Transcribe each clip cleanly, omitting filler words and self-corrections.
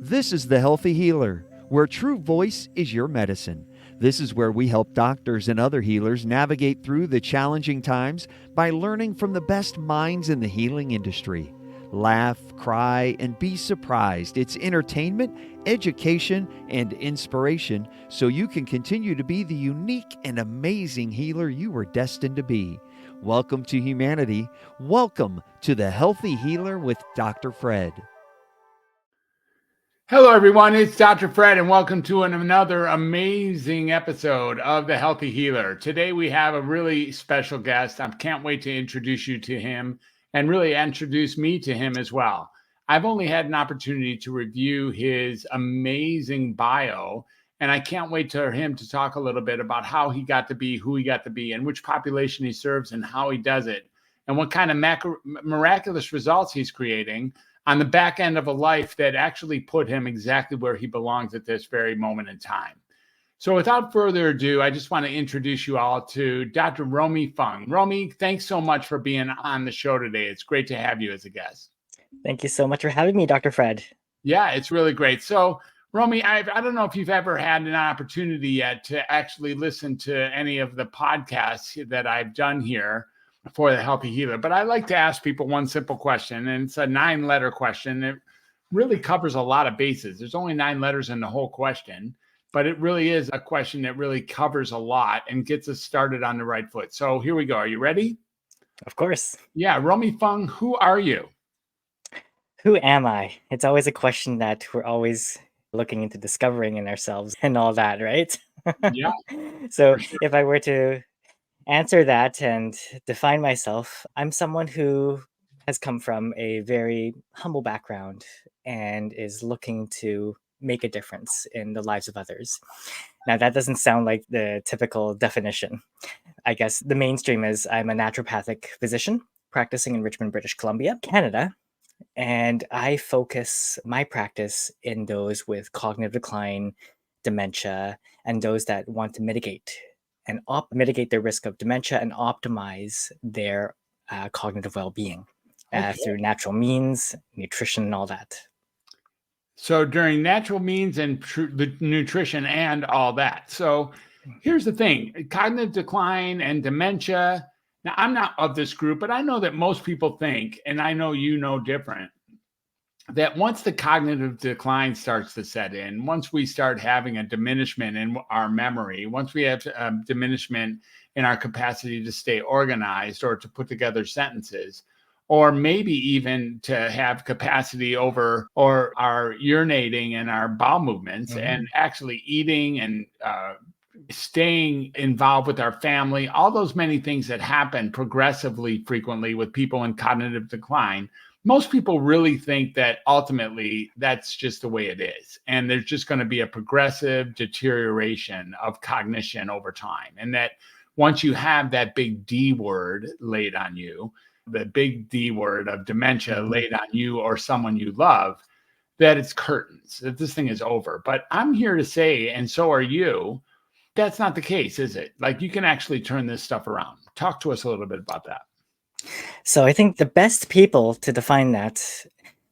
This is The Healthy Healer, where true voice is your medicine. This is where we help doctors and other healers navigate through the challenging times by learning from the best minds in the healing industry. Laugh, cry, and be surprised. It's entertainment, education, and inspiration so you can continue to be the unique and amazing healer you were destined to be. Welcome to humanity. Welcome to The Healthy Healer with Dr. Fred. Hello, everyone. It's Dr. Fred, and welcome to another amazing episode of The Healthy Healer. Today, we have a really special guest. I can't wait to introduce you to him and really introduce me to him as well. I've only had an opportunity to review his amazing bio, and I can't wait for him to talk a little bit about how he got to be who he got to be and which population he serves and how he does it and what kind of miraculous results he's creating on the back end of a life that actually put him exactly where he belongs at this very moment in time. So without further ado, I just want to introduce you all to Dr. Romi Fung. Romi, thanks so much for being on the show today. It's great to have you as a guest. Thank you so much for having me, Dr. Fred. Yeah, it's really great. So Romi, I don't know if you've ever had an opportunity yet to actually listen to any of the podcasts that I've done here for The Healthy Healer, but I like to ask people one simple question, and it's a 9-letter question. It really covers a lot of bases. There's only 9 letters in the whole question, but it really is a question that really covers a lot and gets us started on the right foot. So here we go. Are you ready? Of course. Yeah. Romi Fung, who are you? Who am I? It's always a question that we're always looking into discovering in ourselves and all that, right? Yeah. So Sure. if I were to answer that and define myself, I'm someone who has come from a very humble background and is looking to make a difference in the lives of others. Now, that doesn't sound like the typical definition. I guess the mainstream is I'm a naturopathic physician practicing in Richmond, British Columbia, Canada, and I focus my practice in those with cognitive decline, dementia, and those that want to mitigate their risk of dementia and optimize their cognitive well-being through natural means, nutrition, and all that. So during natural means and the nutrition and all that. So here's the thing, cognitive decline and dementia. Now, I'm not of this group, but I know that most people think, and I know you know different, that once the cognitive decline starts to set in, once we start having a diminishment in our memory, once we have a diminishment in our capacity to stay organized or to put together sentences, or maybe even to have capacity over or our urinating and our bowel movements and actually eating and staying involved with our family, all those many things that happen progressively frequently with people in cognitive decline. Most people really think that ultimately that's just the way it is. And there's just going to be a progressive deterioration of cognition over time. And that once you have that big D word laid on you, the big D word of dementia laid on you or someone you love, that it's curtains, that this thing is over. But I'm here to say, and so are you, that's not the case, is it? Like, you can actually turn this stuff around. Talk to us a little bit about that. So I think the best people to define that,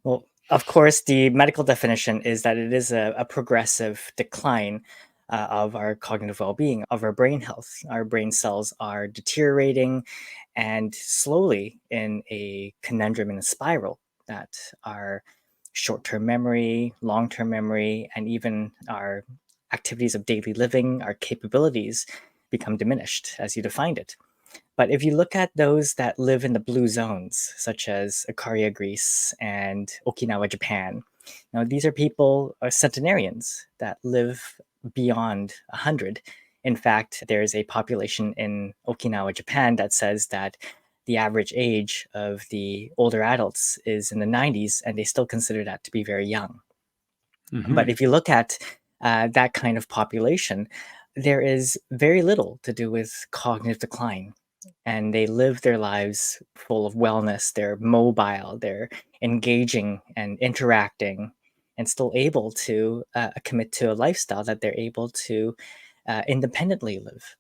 well, of course, the medical definition is that it is a progressive decline of our cognitive well-being, of our brain health. Our brain cells are deteriorating and slowly in a conundrum, in a spiral, that our short-term memory, long-term memory, and even our activities of daily living, our capabilities become diminished, as you defined it. But if you look at those that live in the blue zones, such as Ikaria, Greece, and Okinawa, Japan, now these are people, centenarians, that live beyond 100. In fact, there's a population in Okinawa, Japan, that says that the average age of the older adults is in the 90s, and they still consider that to be very young. But if you look at that kind of population, there is very little to do with cognitive decline. And they live their lives full of wellness. They're mobile, they're engaging and interacting, and still able to commit to a lifestyle that they're able to independently live.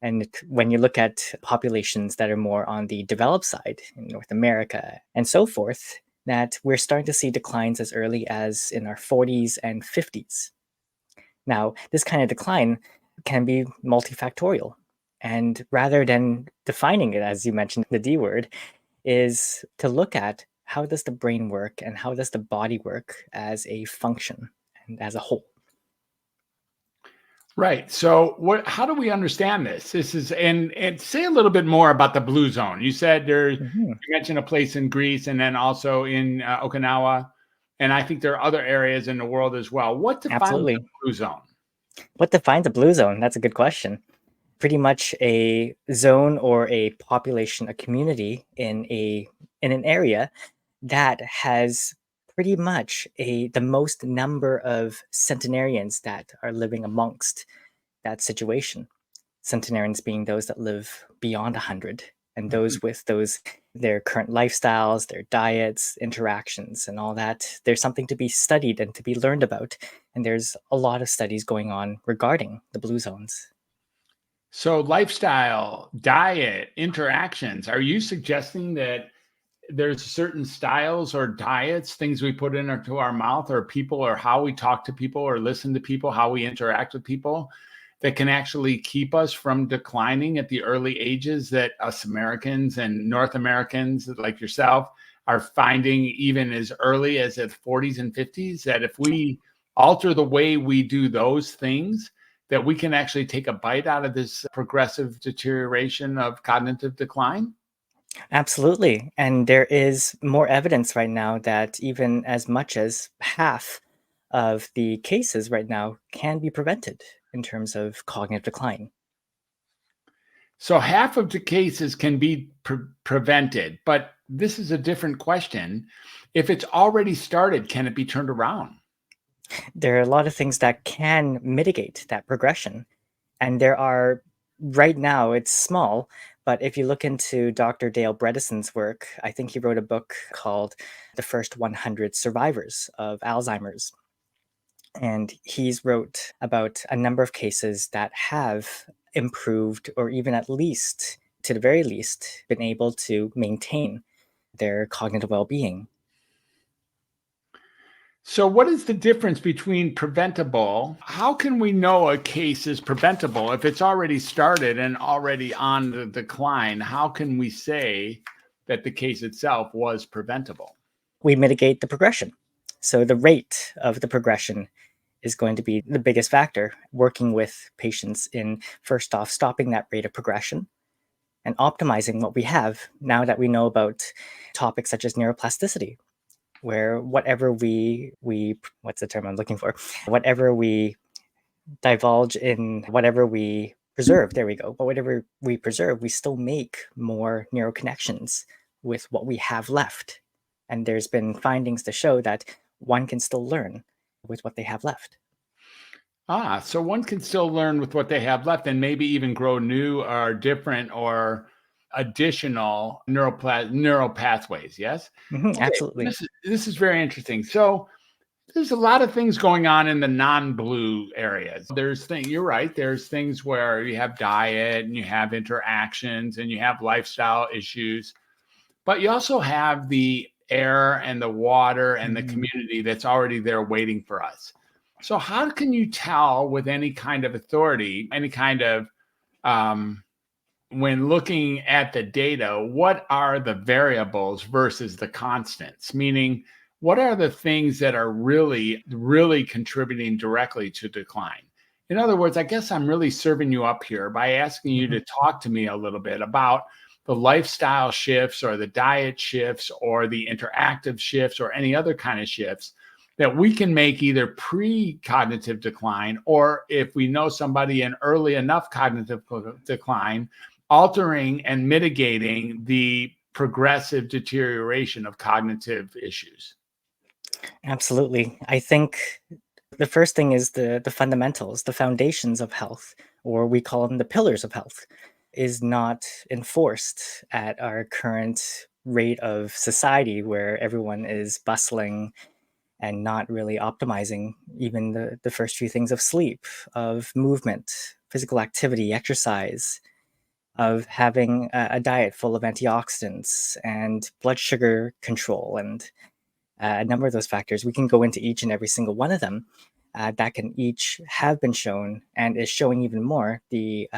And when you look at populations that are more on the developed side, in North America and so forth, that we're starting to see declines as early as in our 40s and 50s. Now, this kind of decline can be multifactorial. And rather than defining it, as you mentioned, the D word, is to look at how does the brain work and how does the body work as a function and as a whole. Right. So how do we understand this? This is and say a little bit more about the blue zone. You said Mhm. you mentioned a place in Greece and then also in Okinawa, and I think there are other areas in the world as well. What defines the Absolutely. blue zone? What defines a blue zone? That's a good question. Pretty much a zone or a population, a community in an area that has pretty much the most number of centenarians that are living amongst that situation. Centenarians being those that live beyond 100, and Mhm. those with their current lifestyles, their diets, interactions, and all that. There's something to be studied and to be learned about, and there's a lot of studies going on regarding the blue zones. So lifestyle, diet, interactions. Are you suggesting that there's certain styles or diets, things we put into our mouth, or people, or how we talk to people or listen to people, how we interact with people, that can actually keep us from declining at the early ages that us Americans and North Americans like yourself are finding even as early as at 40s and 50s, that if we alter the way we do those things, that we can actually take a bite out of this progressive deterioration of cognitive decline? Absolutely. And there is more evidence right now that even as much as half of the cases right now can be prevented in terms of cognitive decline. So half of the cases can be prevented, but this is a different question. If it's already started, can it be turned around? There are a lot of things that can mitigate that progression. And there are, right now, it's small, but if you look into Dr. Dale Bredesen's work, I think he wrote a book called The First 100 Survivors of Alzheimer's. And he's wrote about a number of cases that have improved, or even at least, to the very least, been able to maintain their cognitive well-being. So what is the difference between preventable? How can we know a case is preventable if it's already started and already on the decline? How can we say that the case itself was preventable? We mitigate the progression. So the rate of the progression is going to be the biggest factor, working with patients in, first off, stopping that rate of progression and optimizing what we have now that we know about topics such as neuroplasticity, where whatever we what's the term I'm looking for? Whatever we divulge in, whatever we preserve, there we go. But whatever we preserve, we still make more neural connections with what we have left. And there's been findings to show that one can still learn with what they have left. So one can still learn with what they have left and maybe even grow new or different or additional neural pathways. Yes. Okay. Absolutely. This is very interesting. So there's a lot of things going on in the non-blue areas. You're right. There's things where you have diet and you have interactions and you have lifestyle issues, but you also have the air and the water and the Mhm. community that's already there waiting for us. So how can you tell with any kind of authority, any kind of um, when looking at the data, what are the variables versus the constants? Meaning, what are the things that are really, really contributing directly to decline? In other words, I guess I'm really serving you up here by asking you to Mhm. talk to me a little bit about the lifestyle shifts or the diet shifts or the interactive shifts or any other kind of shifts that we can make either pre-cognitive decline, or if we know somebody in early enough cognitive decline, altering and mitigating the progressive deterioration of cognitive issues. Absolutely. I think the first thing is the fundamentals, the foundations of health, or we call them the pillars of health, is not enforced at our current rate of society where everyone is bustling and not really optimizing even the first few things of sleep, of movement, physical activity, exercise, of having a diet full of antioxidants and blood sugar control and a number of those factors. We can go into each and every single one of them that can each have been shown and is showing even more the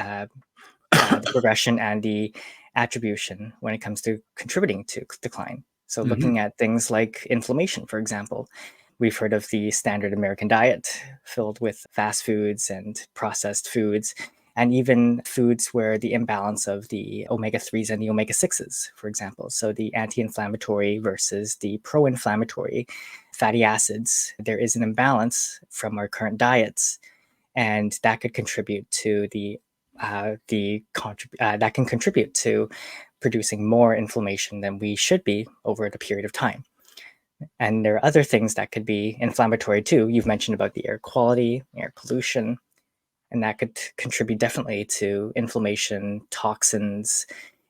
progression and the attribution when it comes to contributing to decline. So looking at things like inflammation, for example, we've heard of the standard American diet filled with fast foods and processed foods, and even foods where the imbalance of the omega-3s and the omega-6s, for example. So the anti-inflammatory versus the pro-inflammatory fatty acids, there is an imbalance from our current diets, and that could contribute to that can contribute to producing more inflammation than we should be over the period of time. And there are other things that could be inflammatory too. You've mentioned about the air quality, air pollution, and that could contribute definitely to inflammation, toxins,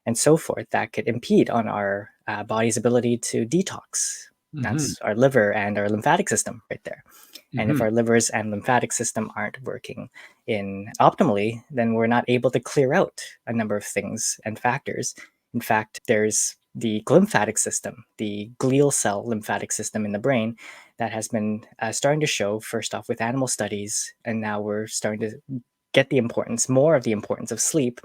and so forth that could impede on our body's ability to detox. That's our liver and our lymphatic system right there. And if our livers and lymphatic system aren't working in optimally, then we're not able to clear out a number of things and factors. In fact, there's the glymphatic system, the glial cell lymphatic system in the brain that has been starting to show, first off with animal studies, and now we're starting to get more of the importance of sleep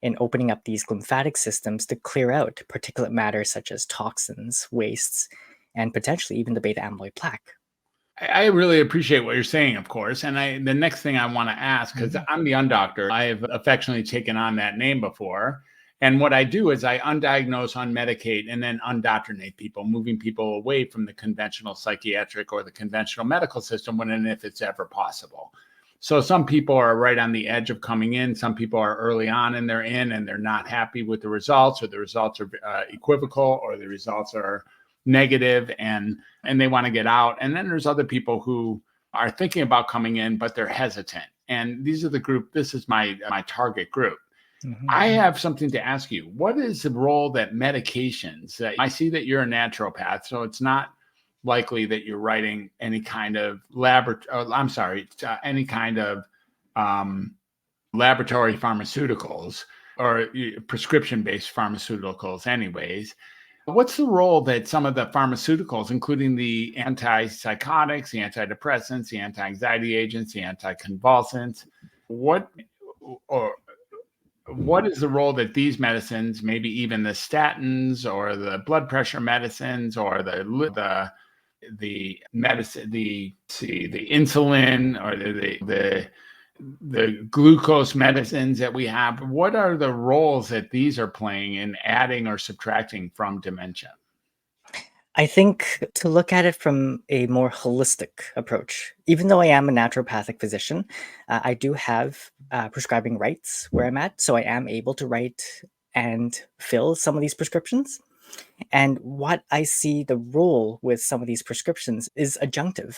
in opening up these lymphatic systems to clear out particulate matter such as toxins, wastes, and potentially even the beta amyloid plaque. I really appreciate what you're saying, of course. And the next thing I want to ask, because I'm the undoctor, I've affectionately taken on that name before. And what I do is I undiagnose, unmedicate, and then undoctrinate people, moving people away from the conventional psychiatric or the conventional medical system when and if it's ever possible. So some people are right on the edge of coming in. Some people are early on and they're in and they're not happy with the results, or the results are equivocal, or the results are negative and they want to get out. And then there's other people who are thinking about coming in, but they're hesitant. And these are the group, this is my target group. I have something to ask you. What is the role that medications, I see that you're a naturopath, so it's not likely that you're writing any kind of any kind of laboratory pharmaceuticals or prescription-based pharmaceuticals anyways. What's the role that some of the pharmaceuticals, including the antipsychotics, the antidepressants, the anti-anxiety agents, the anticonvulsants, what is the role that these medicines, maybe even the statins or the blood pressure medicines or the medicine, the insulin or the glucose medicines that we have, what are the roles that these are playing in adding or subtracting from dementia? I think to look at it from a more holistic approach, even though I am a naturopathic physician, I do have prescribing rights where I'm at. So I am able to write and fill some of these prescriptions. And what I see the role with some of these prescriptions is adjunctive.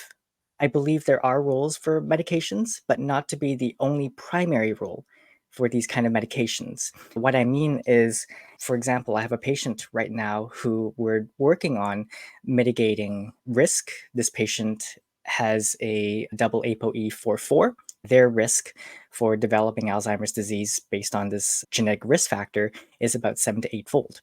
I believe there are roles for medications, but not to be the only primary role for these kind of medications. What I mean is, for example, I have a patient right now who we're working on mitigating risk. This patient has a double ApoE44. Their risk for developing Alzheimer's disease based on this genetic risk factor is about 7 to 8-fold.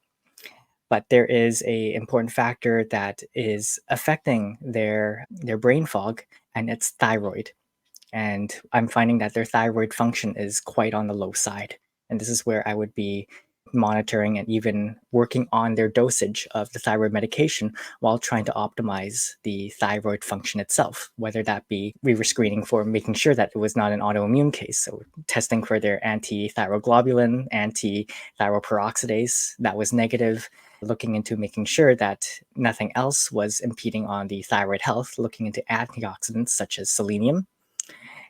But there is an important factor that is affecting their brain fog, and it's thyroid. And I'm finding that their thyroid function is quite on the low side. And this is where I would be monitoring and even working on their dosage of the thyroid medication while trying to optimize the thyroid function itself, whether that be we were screening for making sure that it was not an autoimmune case. So testing for their anti-thyroglobulin, anti-thyroid peroxidase, that was negative. Looking into making sure that nothing else was impeding on the thyroid health, looking into antioxidants such as selenium,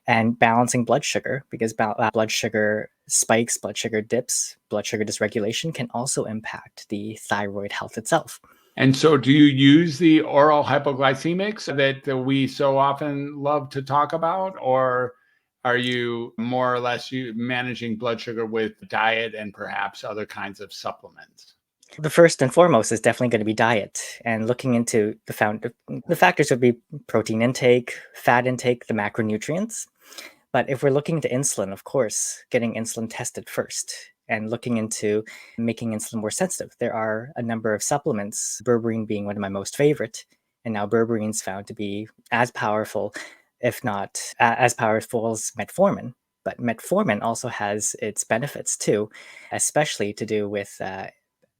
and balancing blood sugar, because blood sugar spikes, blood sugar dips, blood sugar dysregulation can also impact the thyroid health itself. And so do you use the oral hypoglycemics that we so often love to talk about, or are you more or less managing blood sugar with diet and perhaps other kinds of supplements? The first and foremost is definitely going to be diet, and looking into the factors would be protein intake, fat intake, the macronutrients. But if we're looking into insulin, of course, getting insulin tested first and looking into making insulin more sensitive. There are a number of supplements, berberine being one of my most favorite, And now berbeриne's found to be as powerful, if not as powerful as metformin. But metformin also has its benefits too, especially to do with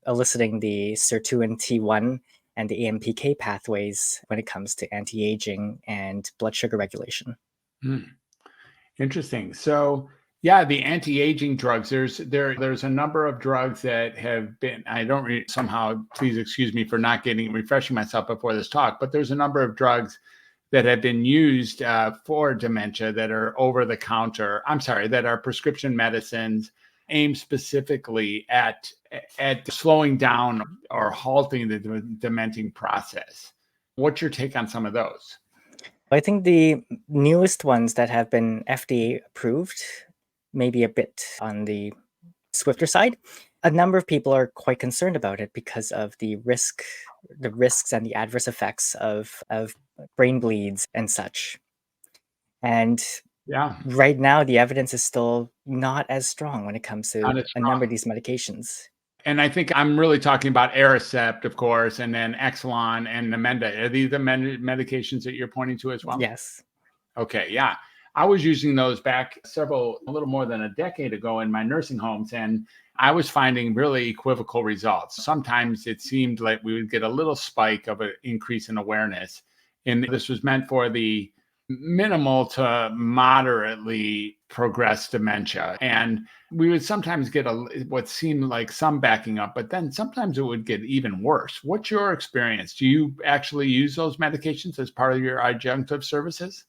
eliciting the sirtuin T1 and the AMPK pathways when it comes to anti-aging and blood sugar regulation. Hmm. Interesting. So, yeah, the anti-aging drugs. There's a number of drugs that have been. I don't somehow. Please excuse me for not refreshing myself before this talk. But there's a number of drugs that have been used for dementia that are over the counter. I'm sorry, that are prescription medicines aimed specifically at slowing down or halting the dementing process. What's your take on some of those? I think the newest ones that have been FDA approved, maybe a bit on the swifter side. A number of people are quite concerned about it because of the risks and the adverse effects of brain bleeds and such. And Yeah, right now, the evidence is still not as strong when it comes not to as a number of strong. these medications. And I think I'm really talking about Aricept, of course, and then Exelon and Namenda. Are these the medications that you're pointing to as well? Yes. Okay, yeah. I was using those back a little more than a decade ago in my nursing homes, and I was finding really equivocal results. Sometimes it seemed like we would get a little spike of an increase in awareness. And this was meant for the minimal to moderately progressed dementia. And we would sometimes get what seemed like some backing up, but then sometimes it would get even worse. What's your experience? Do you actually use those medications as part of your adjunctive services?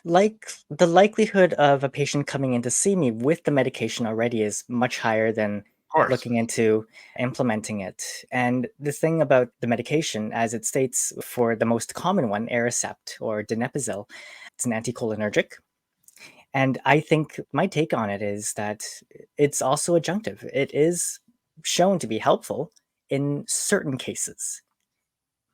Like the likelihood of a patient coming in to see me with the medication already is much higher than Of course. looking into implementing it. And the thing about the medication, as it states for the most common one, Aricept or donepezil, it's an anticholinergic. And I think my take on it is that it's also adjunctive. It is shown to be helpful in certain cases.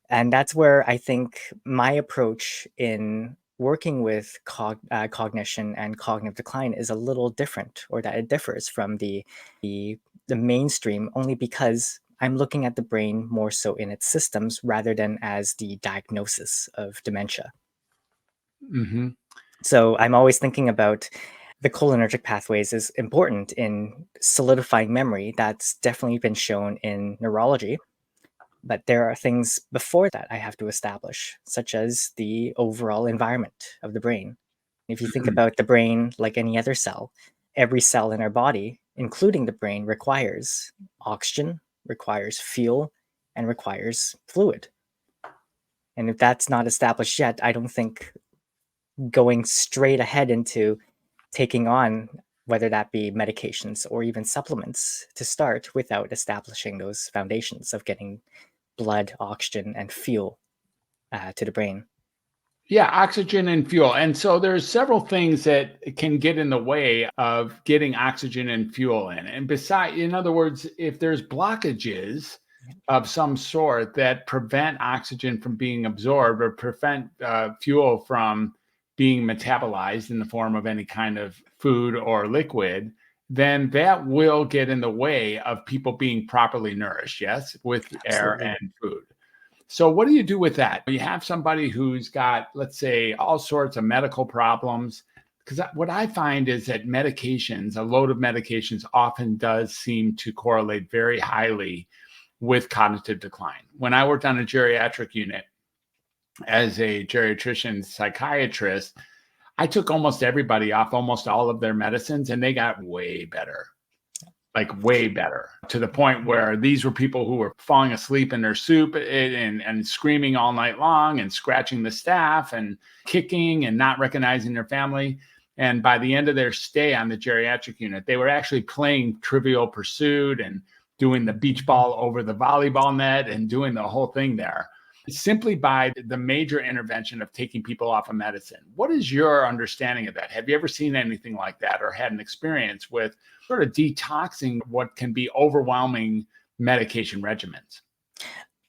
And that's where I think my approach in working with cognition and cognitive decline is a little different, or that it differs from the mainstream, only because I'm looking at the brain more so in its systems rather than as the diagnosis of dementia. Hmm. So I'm always thinking about the cholinergic pathways is important in solidifying memory. That's definitely been shown in neurology. But there are things before that I have to establish, such as the overall environment of the brain. If you think about the brain like any other cell, every cell in our body, including the brain, requires oxygen, requires fuel, and requires fluid. And if that's not established yet, I don't think going straight ahead into taking on whether that be medications or even supplements to start without establishing those foundations of getting blood, oxygen, and fuel to the brain. Yeah, oxygen and fuel. And so there's several things that can get in the way of getting oxygen and fuel in. And in other words, if there's blockages of some sort that prevent oxygen from being absorbed or prevent fuel from being metabolized in the form of any kind of food or liquid, then that will get in the way of people being properly nourished, yes, with air Absolutely. and food. So what do you do with that? You have somebody who's got, let's say, all sorts of medical problems. Because what I find is that a load of medications often does seem to correlate very highly with cognitive decline. When I worked on a geriatric unit as a geriatrician psychiatrist, I took almost everybody off almost all of their medicines and they got way better. Like way better, to the point where these were people who were falling asleep in their soup and screaming all night long and scratching the staff and kicking and not recognizing their family. And by the end of their stay on the geriatric unit, they were actually playing Trivial Pursuit and doing the beach ball over the volleyball net and doing the whole thing there, simply by the major intervention of taking people off of medicine. What is your understanding of that? Have you ever seen anything like that or had an experience with sort of detoxing what can be overwhelming medication regimens?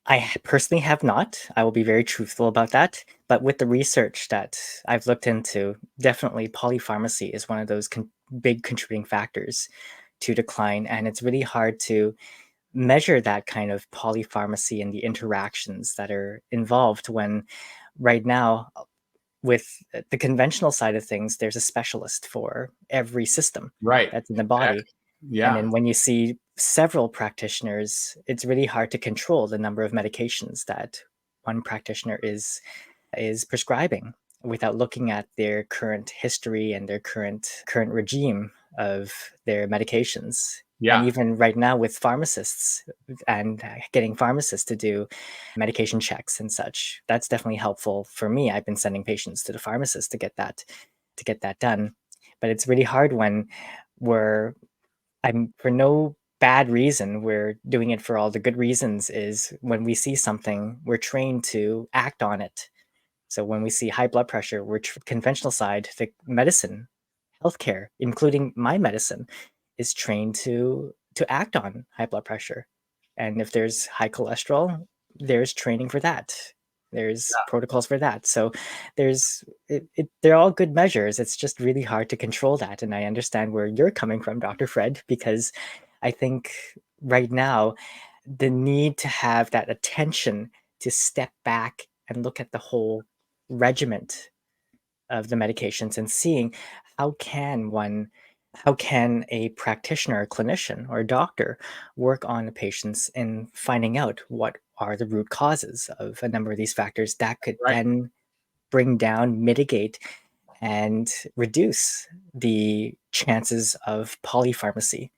I personally have not. I will be very truthful about that. But with the research that I've looked into, definitely polypharmacy is one of those big contributing factors to decline. And it's really hard to measure that kind of polypharmacy and the interactions that are involved when right now with the conventional side of things, there's a specialist for every system Right. that's in the body. Exactly. Yeah. And then when you see several practitioners, it's really hard to control the number of medications that one practitioner is prescribing without looking at their current history and their current regime of their medications. And Yeah. even right now with pharmacists and getting pharmacists to do medication checks and such, that's definitely helpful for me. I've been sending patients to the pharmacist to get that done. But it's really hard when I'm for no bad reason, we're doing it for all the good reasons, is when we see something, we're trained to act on it. So when we see high blood pressure, we're conventional side, the medicine, healthcare, including my medicine, is trained to act on high blood pressure. And if there's high cholesterol, there's training for that. There's protocols for that. So they're all good measures. It's just really hard to control that. And I understand where you're coming from, Dr. Fred, because I think right now the need to have that attention to step back and look at the whole regiment of the medications and seeing how can a practitioner, a clinician, or a doctor work on the patients and finding out what are the root causes of a number of these factors that could Right. then bring down, mitigate, and reduce the chances of polypharmacy.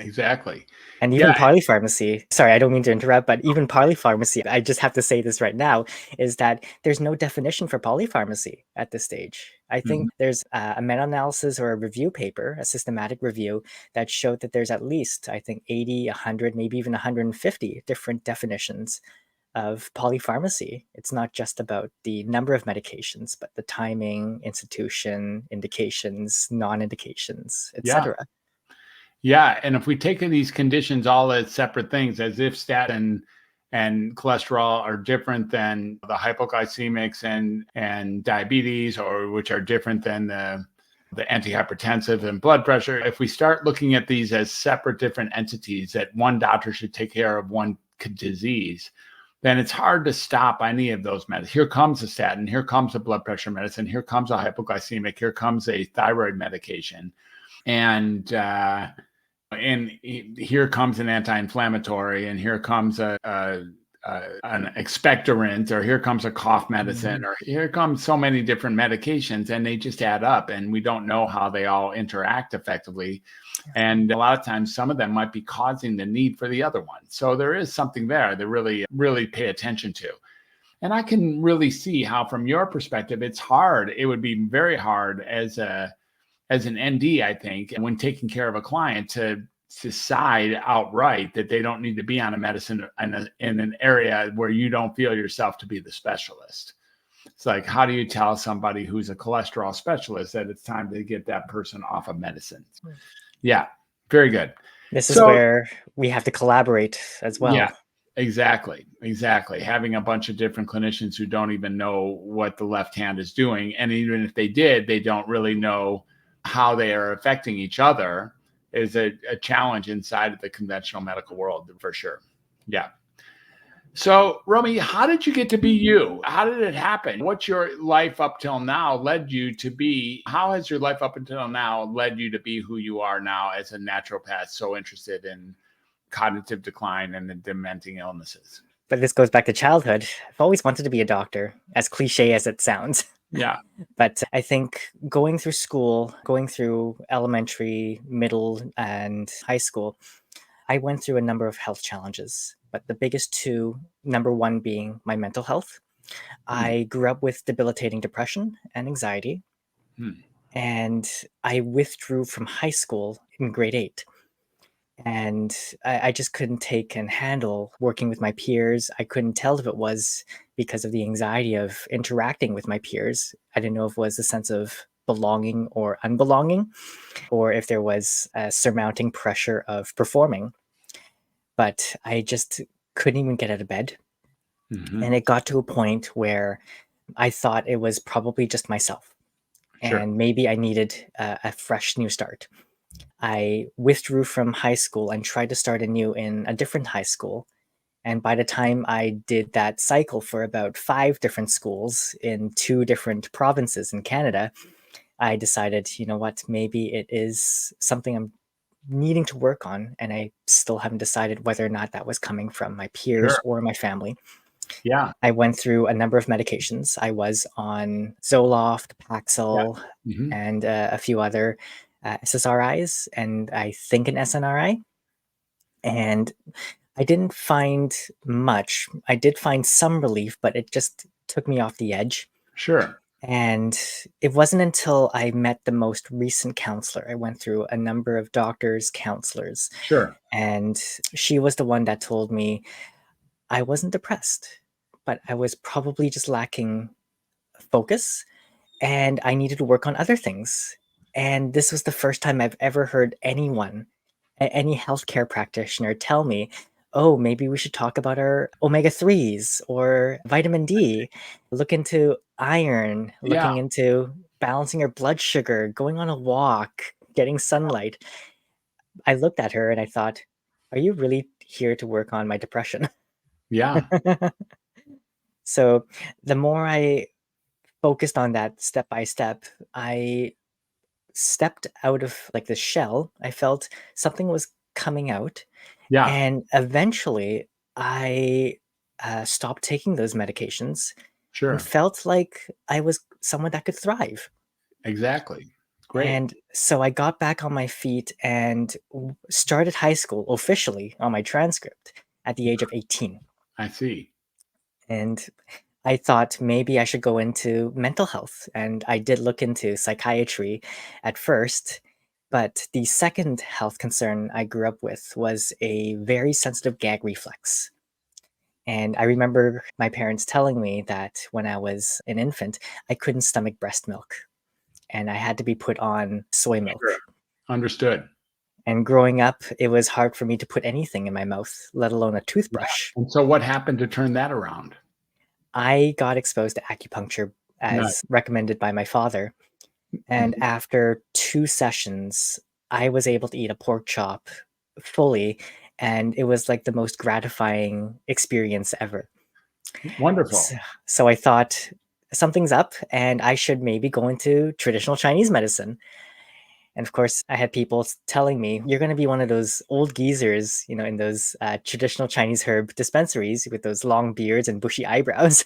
Exactly. And Yeah. even polypharmacy, sorry, I don't mean to interrupt, but even polypharmacy, I just have to say this right now, is that there's no definition for polypharmacy at this stage. I think there's a meta-analysis or a review paper, a systematic review, that showed that there's at least, I think, 80, 100, maybe even 150 different definitions of polypharmacy. It's not just about the number of medications, but the timing, institution, indications, non-indications, Yeah. etc. Yeah, and if we take these conditions all as separate things, as if statin and cholesterol are different than the hypoglycemics and diabetes, or which are different than the antihypertensive and blood pressure, if we start looking at these as separate different entities that one doctor should take care of one disease, then it's hard to stop any of those medicines. Here comes a statin, here comes a blood pressure medicine, here comes a hypoglycemic, here comes a thyroid medication. And here comes an anti-inflammatory, and here comes an expectorant, or here comes a cough medicine, or here comes so many different medications, and they just add up, and we don't know how they all interact effectively. And a lot of times, some of them might be causing the need for the other one. So there is something there to really pay attention to. And I can really see how, from your perspective, it's hard. It would be very hard as an ND, I think, and when taking care of a client, to decide outright that they don't need to be on a medicine in an area where you don't feel yourself to be the specialist. It's like, how do you tell somebody who's a cholesterol specialist that it's time to get that person off of medicine? Yeah, very good. This is where we have to collaborate as well. Yeah, exactly. Having a bunch of different clinicians who don't even know what the left hand is doing. And even if they did, they don't really know how they are affecting each other, is a challenge inside of the conventional medical world, for sure. Yeah. So, Romi, how did you get to be you? How did it happen? What's your life up till now led you to be? How has your life up until now led you to be who you are now as a naturopath, so interested in cognitive decline and the dementing illnesses? But this goes back to childhood. I've always wanted to be a doctor, as cliche as it sounds. Yeah. But I think going through school, going through elementary, middle, and high school, I went through a number of health challenges. But the biggest two, number one being my mental health. I grew up with debilitating depression and anxiety. And I withdrew from high school in grade 8. And I just couldn't take and handle working with my peers. I couldn't tell if it was because of the anxiety of interacting with my peers. I didn't know if it was a sense of belonging or unbelonging, or if there was a surmounting pressure of performing. But I just couldn't even get out of bed. And it got to a point where I thought it was probably just myself. Sure. And maybe I needed a fresh new start. I withdrew from high school and tried to start anew in a different high school. And by the time I did that cycle for about 5 different schools in 2 different provinces in Canada, I decided, you know what, maybe it is something I'm needing to work on. And I still haven't decided whether or not that was coming from my peers Sure. or my family. Yeah. I went through a number of medications. I was on Zoloft, Paxil, Hmm. and a few other SSRIs, and I think an SNRI. And I didn't find much. I did find some relief, but it just took me off the edge. Sure. And it wasn't until I met the most recent counselor. I went through a number of doctors, counselors, Sure. and she was the one that told me I wasn't depressed, but I was probably just lacking focus and I needed to work on other things. And this was the first time I've ever heard anyone, any healthcare practitioner tell me, oh, maybe we should talk about our omega 3s or vitamin D, look into iron, Yeah. looking into balancing your blood sugar, going on a walk, getting sunlight. I looked at her and I thought, are you really here to work on my depression? Yeah. So the more I focused on that step by step, I stepped out of like the shell. I felt something was coming out, Yeah. and eventually I stopped taking those medications and Sure. felt like I was someone that could thrive. Exactly. Great. And so I got back on my feet and started high school officially on my transcript at the age of 18. I see. And I thought maybe I should go into mental health. And I did look into psychiatry at first. But the second health concern I grew up with was a very sensitive gag reflex. And I remember my parents telling me that when I was an infant, I couldn't stomach breast milk and I had to be put on soy milk. Sure. Understood. And growing up, it was hard for me to put anything in my mouth, let alone a Yeah. toothbrush. And so what happened to turn that around? I got exposed to acupuncture Nice. as recommended by my father. And Mhm. after 2 sessions, I was able to eat a pork chop fully, and it was like the most gratifying experience ever. Wonderful. So I thought something's up and I should maybe go into traditional Chinese medicine. And of course, I had people telling me, you're going to be one of those old geezers, you know, in those traditional Chinese herb dispensaries with those long beards and bushy eyebrows.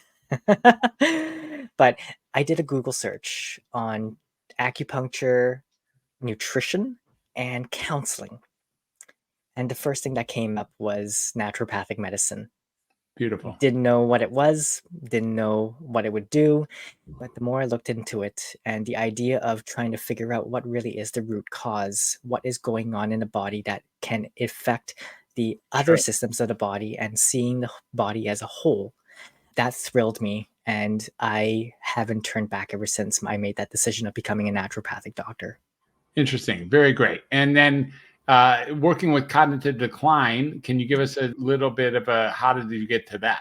But I did a Google search on acupuncture, nutrition, and counseling. And the first thing that came up was naturopathic medicine. Beautiful. Didn't know what it was, didn't know what it would do. But the more I looked into it and the idea of trying to figure out what really is the root cause, what is going on in the body that can affect the other Sure. systems of the body and seeing the body as a whole, that thrilled me. And I haven't turned back ever since I made that decision of becoming a naturopathic doctor. Interesting. Very great. And then working with cognitive decline, can you give us a little bit of a how did you get to that?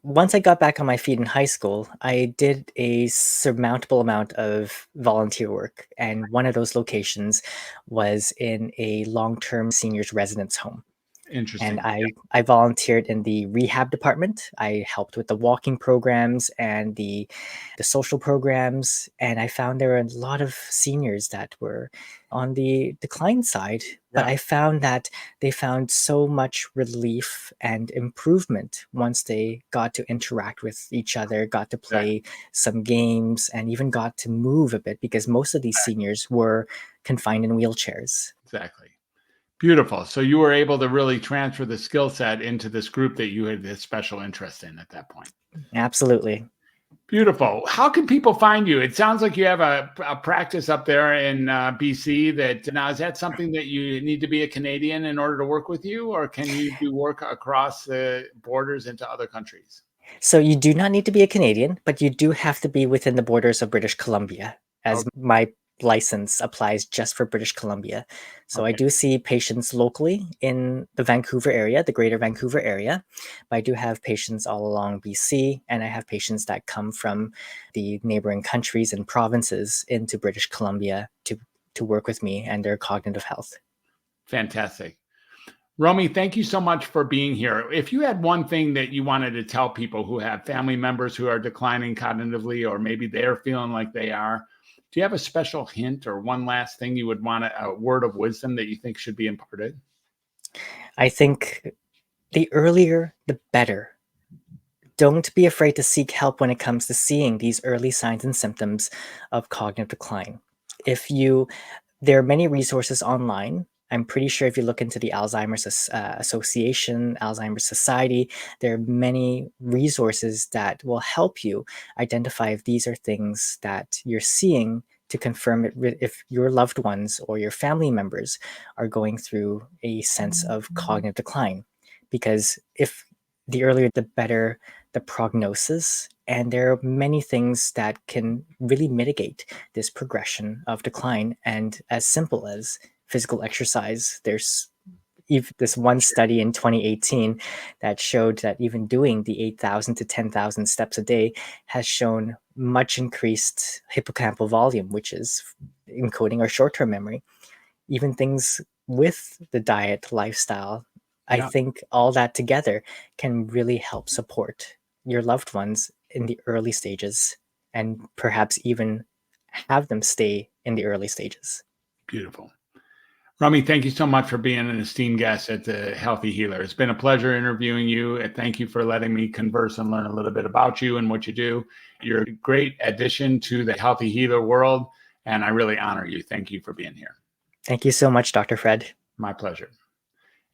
Once I got back on my feet in high school, I did a surmountable amount of volunteer work, and one of those locations was in a long-term seniors residence home. And Interesting. I volunteered in the rehab department. I helped with the walking programs and the social programs, and I found there were a lot of seniors that were on the decline side. But Yeah. I found that they found so much relief and improvement once they got to interact with each other, got to Exactly. play some games, and even got to move a bit because most of these seniors were confined in wheelchairs. Exactly. Beautiful. So you were able to really transfer the skill set into this group that you had this special interest in at that point. Absolutely. Beautiful. How can people find you? It sounds like you have a practice up there in BC. That now is that something that you need to be a Canadian in order to work with you, or can you do work across the borders into other countries? So you do not need to be a Canadian, but you do have to be within the borders of British Columbia, as Okay. my license applies just for British Columbia. So I Okay. do see patients locally in the Vancouver area, the greater Vancouver area, but I do have patients all along BC, and I have patients that come from the neighboring countries and provinces into British Columbia to to work with me and their cognitive health. Fantastic. Romi, thank you so much for being here. If you had one thing that you wanted to tell people who have family members who are declining cognitively, or maybe they're feeling like they are, do you have a special hint or one last thing you would want, a word of wisdom that you think should be imparted? I think the earlier, the better. Don't be afraid to seek help when it comes to seeing these early signs and symptoms of cognitive decline. There are many resources online. I'm pretty sure if you look into the Alzheimer's Association, Alzheimer's Society, there are many resources that will help you identify if these are things that you're seeing, to confirm if your loved ones or your family members are going through a sense of cognitive decline. Because if the earlier, the better the prognosis. And there are many things that can really mitigate this progression of decline. And as simple as physical exercise, there's this one study in 2018 that showed that even doing the 8,000 to 10,000 steps a day has shown much increased hippocampal volume, which is encoding our short-term memory. Even things with the diet, lifestyle, I think all that together can really help support your loved ones in the early stages, and perhaps even have them stay in the early stages. Beautiful. Romi, thank you so much for being an esteemed guest at the Healthy Healer. It's been a pleasure interviewing you. And thank you for letting me converse and learn a little bit about you and what you do. You're a great addition to the Healthy Healer world, and I really honor you. Thank you for being here. Thank you so much, Dr. Fred. My pleasure.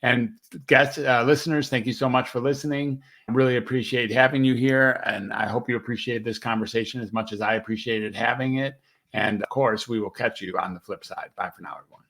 And guests, listeners, thank you so much for listening. I really appreciate having you here. And I hope you appreciate this conversation as much as I appreciated having it. And of course, we will catch you on the flip side. Bye for now, everyone.